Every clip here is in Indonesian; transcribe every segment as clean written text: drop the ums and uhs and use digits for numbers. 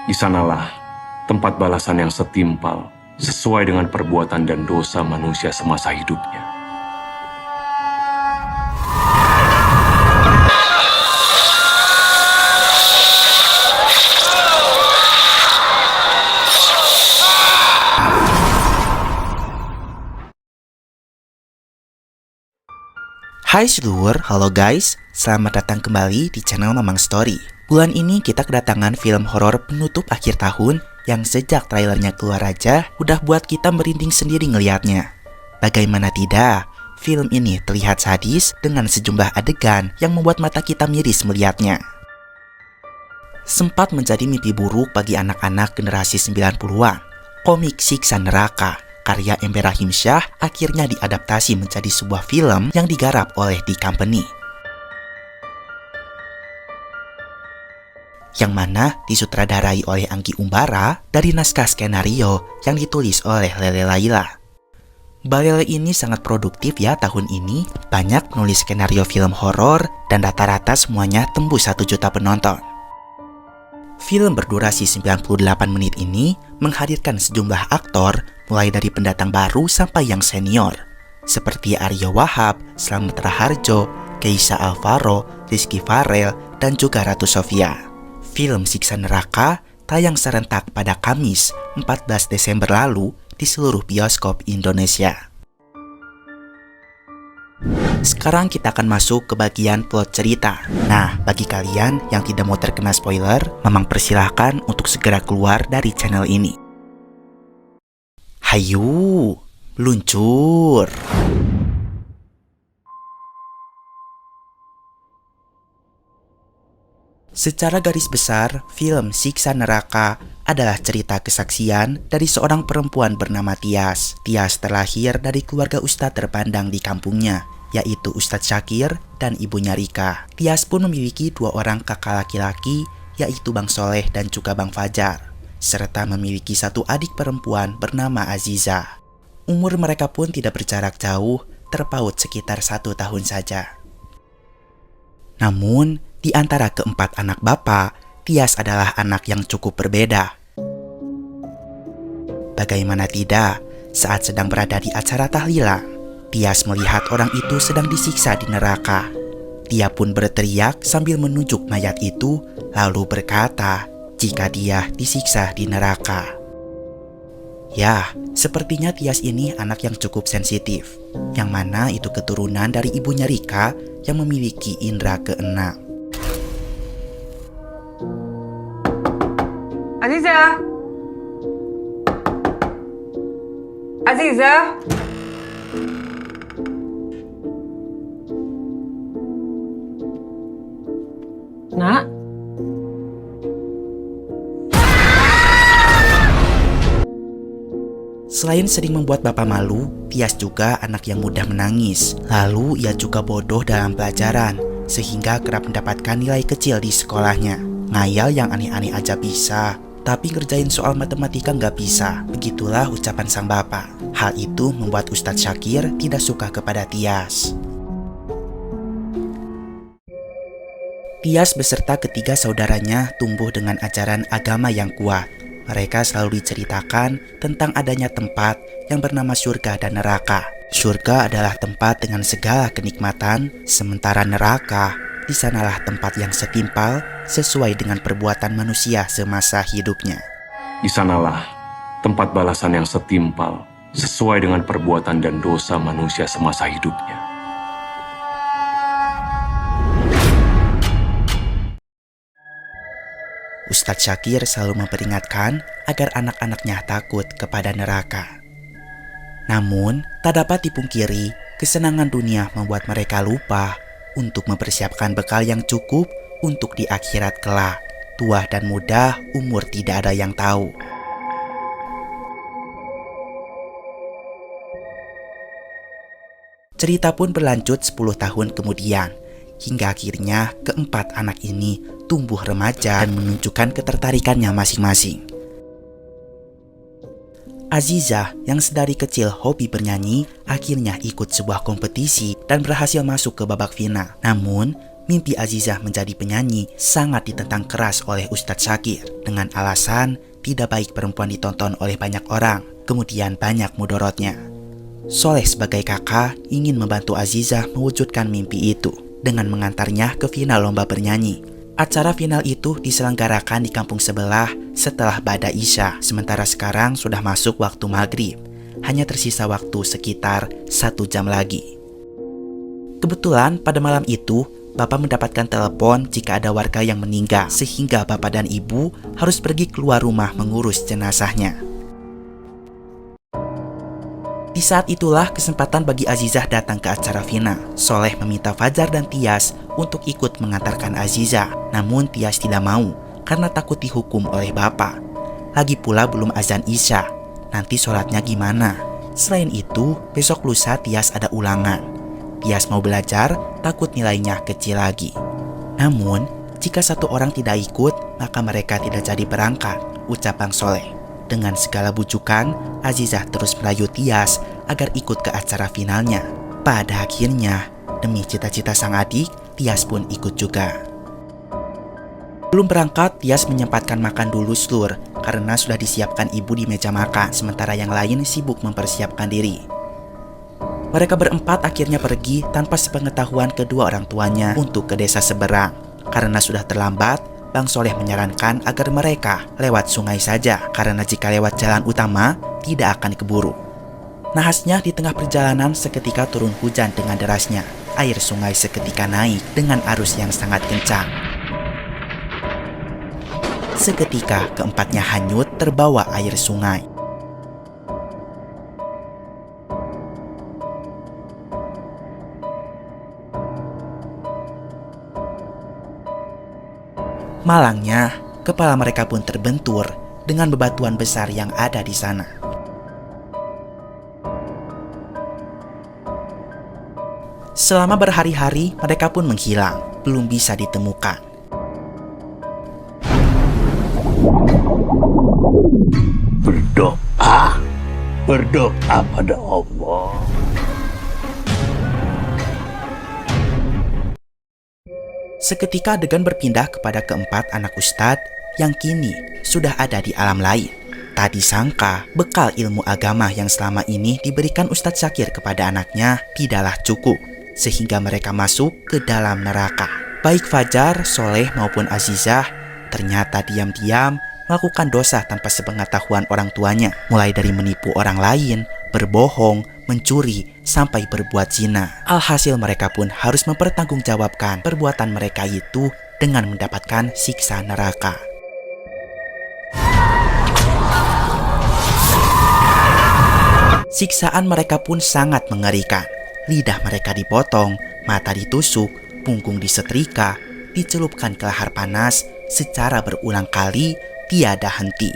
Di sanalah tempat balasan yang setimpal sesuai dengan perbuatan dan dosa manusia semasa hidupnya. Hai seluruh, halo guys, selamat datang kembali di channel Mamang Story. Bulan ini kita kedatangan film horor penutup akhir tahun yang sejak trailernya keluar aja udah buat kita merinding sendiri ngelihatnya. Bagaimana tidak, film ini terlihat sadis dengan sejumlah adegan yang membuat mata kita miris melihatnya. Sempat menjadi mimpi buruk bagi anak-anak generasi 90-an, komik Siksa Neraka karya Ember Rahimsyah akhirnya diadaptasi menjadi sebuah film yang digarap oleh The Company. Yang mana disutradarai oleh Anggi Umbara dari naskah skenario yang ditulis oleh Lele Laila. Lele ini sangat produktif ya tahun ini, banyak nulis skenario film horor dan rata-rata semuanya tembus 1 juta penonton. Film berdurasi 98 menit ini menghadirkan sejumlah aktor mulai dari pendatang baru sampai yang senior seperti Aryo Wahab, Slamet Raharjo, Keisha Alvaro, Rizky Farel, dan juga Ratu Sofia. Film Siksa Neraka tayang serentak pada Kamis 14 Desember lalu di seluruh bioskop Indonesia. Sekarang kita akan masuk ke bagian plot cerita. Nah, bagi kalian yang tidak mau terkena spoiler, Mamang persilahkan untuk segera keluar dari channel ini. Hayu, luncur! Secara garis besar, film Siksa Neraka adalah cerita kesaksian dari seorang perempuan bernama Tias. Tias terlahir dari keluarga ustadz terpandang di kampungnya, yaitu Ustadz Syakir dan ibunya Rika. Tias pun memiliki 2 orang kakak laki-laki, yaitu Bang Soleh dan juga Bang Fajar, serta memiliki 1 adik perempuan bernama Aziza. Umur mereka pun tidak berjarak jauh, terpaut sekitar 1 tahun saja. Namun, di antara keempat anak bapak, Tias adalah anak yang cukup berbeda. Bagaimana tidak, saat sedang berada di acara tahlilan, Tias melihat orang itu sedang disiksa di neraka. Dia pun berteriak sambil menunjuk mayat itu, lalu berkata jika dia disiksa di neraka. Ya, sepertinya Tias ini anak yang cukup sensitif, yang mana itu keturunan dari ibunya Rika yang memiliki indera keenam. Aziza! Aziza! Nak? Selain sering membuat bapak malu, Tias juga anak yang mudah menangis. Lalu ia juga bodoh dalam pelajaran, sehingga kerap mendapatkan nilai kecil di sekolahnya. Ngayal yang aneh-aneh aja bisa, tapi ngerjain soal matematika nggak bisa. Begitulah ucapan sang bapak. Hal itu membuat Ustadz Syakir tidak suka kepada Tias. Tias beserta ketiga saudaranya tumbuh dengan ajaran agama yang kuat. Mereka selalu diceritakan tentang adanya tempat yang bernama surga dan neraka. Surga adalah tempat dengan segala kenikmatan, sementara neraka, di sanalah tempat yang setimpal sesuai dengan perbuatan manusia semasa hidupnya. Di sanalah tempat balasan yang setimpal sesuai dengan perbuatan dan dosa manusia semasa hidupnya. Ustadz Syakir selalu memperingatkan agar anak-anaknya takut kepada neraka. Namun, tak dapat dipungkiri, kesenangan dunia membuat mereka lupa untuk mempersiapkan bekal yang cukup untuk di akhirat kelak. Tua dan muda, umur tidak ada yang tahu. Cerita pun berlanjut 10 tahun kemudian, hingga akhirnya keempat anak ini tumbuh remaja dan menunjukkan ketertarikannya masing-masing. Aziza yang sedari kecil hobi bernyanyi akhirnya ikut sebuah kompetisi dan berhasil masuk ke babak final. Namun, mimpi Azizah menjadi penyanyi sangat ditentang keras oleh Ustadz Syakir dengan alasan tidak baik perempuan ditonton oleh banyak orang, kemudian banyak mudorotnya. Soleh sebagai kakak ingin membantu Azizah mewujudkan mimpi itu dengan mengantarnya ke final lomba bernyanyi. Acara final itu diselenggarakan di kampung sebelah setelah Ba'da Isya, sementara sekarang sudah masuk waktu maghrib. Hanya tersisa waktu sekitar 1 jam lagi. Kebetulan pada malam itu, Bapak mendapatkan telepon jika ada warga yang meninggal, sehingga Bapak dan Ibu harus pergi keluar rumah mengurus jenazahnya. Di saat itulah kesempatan bagi Azizah datang ke acara final. Soleh meminta Fajar dan Tias untuk ikut mengantarkan Azizah, namun Tias tidak mau karena takut dihukum oleh bapak. Lagi pula belum azan Isya, nanti sholatnya gimana? Selain itu, besok lusa Tias ada ulangan. Tias mau belajar, takut nilainya kecil lagi. Namun, jika satu orang tidak ikut, maka mereka tidak jadi berangkat, ucap Bang Soleh. Dengan segala bujukan, Azizah terus merayu Tias agar ikut ke acara finalnya. Pada akhirnya, demi cita-cita sang adik, Tias pun ikut juga. Belum berangkat, Tias menyempatkan makan dulu slur karena sudah disiapkan ibu di meja makan, sementara yang lain sibuk mempersiapkan diri. Mereka berempat akhirnya pergi tanpa sepengetahuan kedua orang tuanya untuk ke desa seberang. Karena sudah terlambat, Bang Soleh menyarankan agar mereka lewat sungai saja, karena jika lewat jalan utama tidak akan keburu. Nahasnya di tengah perjalanan seketika turun hujan dengan derasnya. Air sungai seketika naik dengan arus yang sangat kencang. Seketika keempatnya hanyut terbawa air sungai. Malangnya, kepala mereka pun terbentur dengan bebatuan besar yang ada di sana. Selama berhari-hari, mereka pun menghilang, belum bisa ditemukan. Berdoa pada Allah. Seketika adegan berpindah kepada keempat anak ustadz yang kini sudah ada di alam lain. Tak disangka bekal ilmu agama yang selama ini diberikan Ustadz Syakir kepada anaknya tidaklah cukup, sehingga mereka masuk ke dalam neraka. Baik Fajar, Soleh maupun Azizah ternyata diam-diam melakukan dosa tanpa sepengetahuan orang tuanya, mulai dari menipu orang lain, berbohong, mencuri, sampai berbuat zina. Alhasil mereka pun harus mempertanggungjawabkan perbuatan mereka itu dengan mendapatkan siksa neraka. Siksaan mereka pun sangat mengerikan. Lidah mereka dipotong, mata ditusuk, punggung disetrika, dicelupkan ke lahar panas secara berulang kali, tiada henti.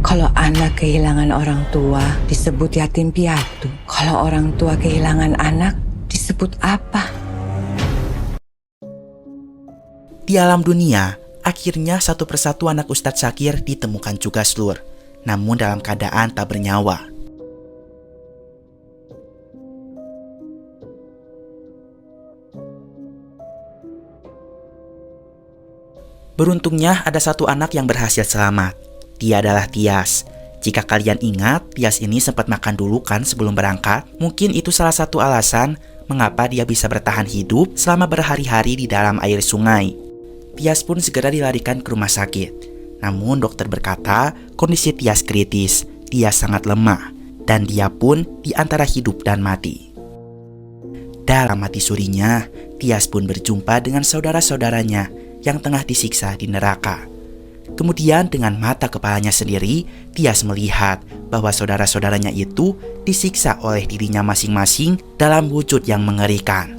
Kalau anak kehilangan orang tua, disebut yatim piatu. Kalau orang tua kehilangan anak, disebut apa? Di alam dunia, akhirnya satu persatu anak Ustadz Syakir ditemukan juga seluruh, namun dalam keadaan tak bernyawa. Beruntungnya ada satu anak yang berhasil selamat. Dia adalah Tias. Jika kalian ingat, Tias ini sempat makan dulu kan sebelum berangkat. Mungkin itu salah satu alasan mengapa dia bisa bertahan hidup selama berhari-hari di dalam air sungai. Tias pun segera dilarikan ke rumah sakit. Namun dokter berkata kondisi Tias kritis. Dia sangat lemah dan dia pun di antara hidup dan mati. Dalam mati surinya, Tias pun berjumpa dengan saudara-saudaranya yang tengah disiksa di neraka. Kemudian dengan mata kepalanya sendiri, Tias melihat bahwa saudara-saudaranya itu disiksa oleh dirinya masing-masing dalam wujud yang mengerikan.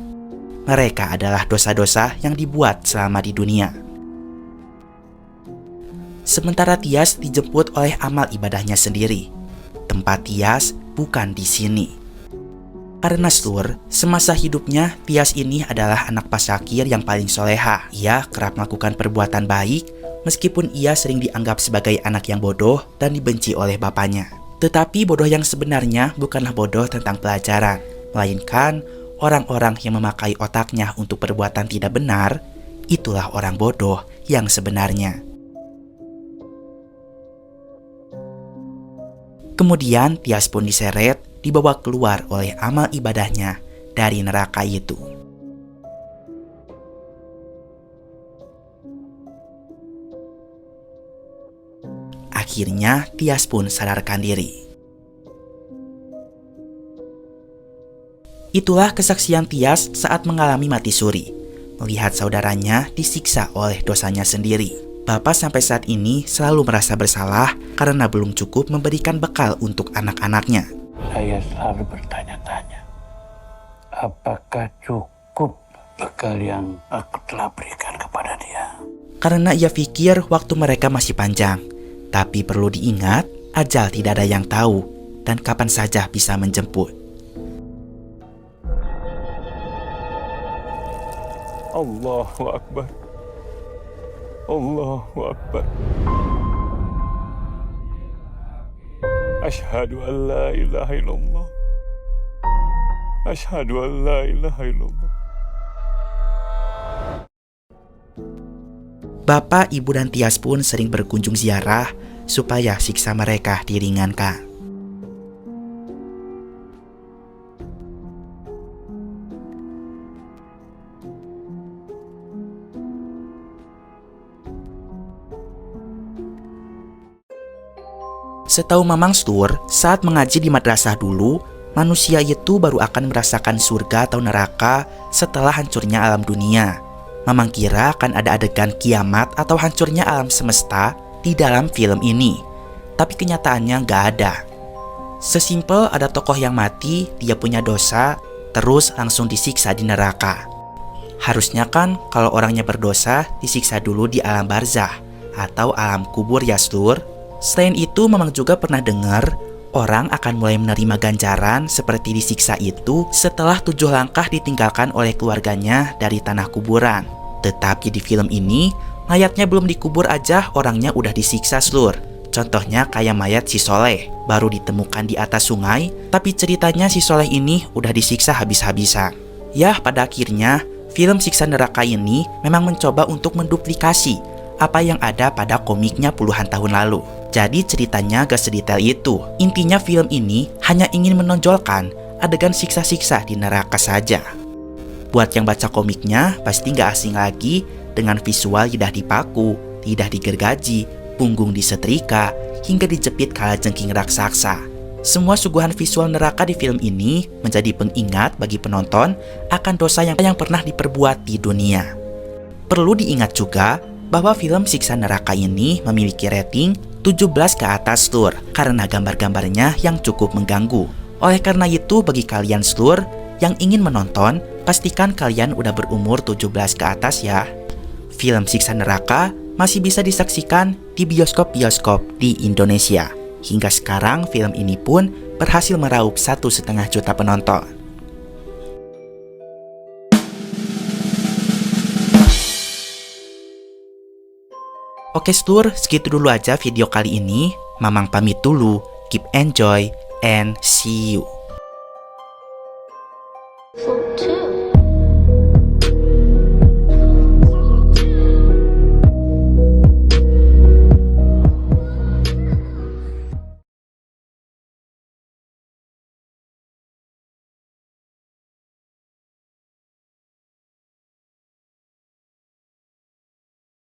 Mereka adalah dosa-dosa yang dibuat selama di dunia. Sementara Tias dijemput oleh amal ibadahnya sendiri. Tempat Tias bukan di sini. Karena Slur, semasa hidupnya Tias ini adalah anak pasakir yang paling soleha. Ia kerap melakukan perbuatan baik, meskipun ia sering dianggap sebagai anak yang bodoh dan dibenci oleh bapaknya. Tetapi bodoh yang sebenarnya bukanlah bodoh tentang pelajaran, melainkan orang-orang yang memakai otaknya untuk perbuatan tidak benar, itulah orang bodoh yang sebenarnya. Kemudian Tias pun diseret, dibawa keluar oleh amal ibadahnya dari neraka itu. Akhirnya Tias pun sadarkan diri. Itulah kesaksian Tias saat mengalami mati suri, melihat saudaranya disiksa oleh dosanya sendiri. Bapak sampai saat ini selalu merasa bersalah karena belum cukup memberikan bekal untuk anak-anaknya. Saya selalu bertanya-tanya, apakah cukup bekal yang aku telah berikan kepada dia? Karena ia pikir waktu mereka masih panjang. Tapi perlu diingat, ajal tidak ada yang tahu dan kapan saja bisa menjemput. Allahu Akbar. Allahu Akbar. Asyhadu an la ilaha illallah. Asyhadu an la ilaha illallah. Bapak, Ibu, dan Tias pun sering berkunjung ziarah supaya siksa mereka diringankan. Setahu Mamang Stur, saat mengaji di madrasah dulu, manusia itu baru akan merasakan surga atau neraka setelah hancurnya alam dunia. Mamang kira akan ada adegan kiamat atau hancurnya alam semesta di dalam film ini. Tapi kenyataannya nggak ada. Sesimpel ada tokoh yang mati, dia punya dosa, terus langsung disiksa di neraka. Harusnya kan kalau orangnya berdosa disiksa dulu di alam barzah atau alam kubur ya Stur. Selain itu, Mamang juga pernah dengar orang akan mulai menerima ganjaran seperti disiksa itu setelah 7 langkah ditinggalkan oleh keluarganya dari tanah kuburan. Tetapi di film ini, mayatnya belum dikubur aja orangnya udah disiksa Slur. Contohnya kayak mayat si Soleh, baru ditemukan di atas sungai, tapi ceritanya si Soleh ini udah disiksa habis-habisan. Ya, pada akhirnya, film Siksa Neraka ini memang mencoba untuk menduplikasi apa yang ada pada komiknya puluhan tahun lalu. Jadi ceritanya gak sedetail itu. Intinya film ini hanya ingin menonjolkan adegan siksa-siksa di neraka saja. Buat yang baca komiknya pasti gak asing lagi dengan visual lidah dipaku, lidah digergaji, punggung disetrika, hingga dijepit kalajengking raksasa. Semua suguhan visual neraka di film ini menjadi pengingat bagi penonton akan dosa yang pernah diperbuat di dunia. Perlu diingat juga bahwa film Siksa Neraka ini memiliki rating 17 ke atas Slur karena gambar-gambarnya yang cukup mengganggu. Oleh karena itu, bagi kalian Slur yang ingin menonton, pastikan kalian udah berumur 17 ke atas ya. Film Siksa Neraka masih bisa disaksikan di bioskop-bioskop di Indonesia. Hingga sekarang film ini pun berhasil meraup 1,5 juta penonton. Oke Slur, segitu dulu aja video kali ini. Mamang pamit dulu. Keep enjoy and see you.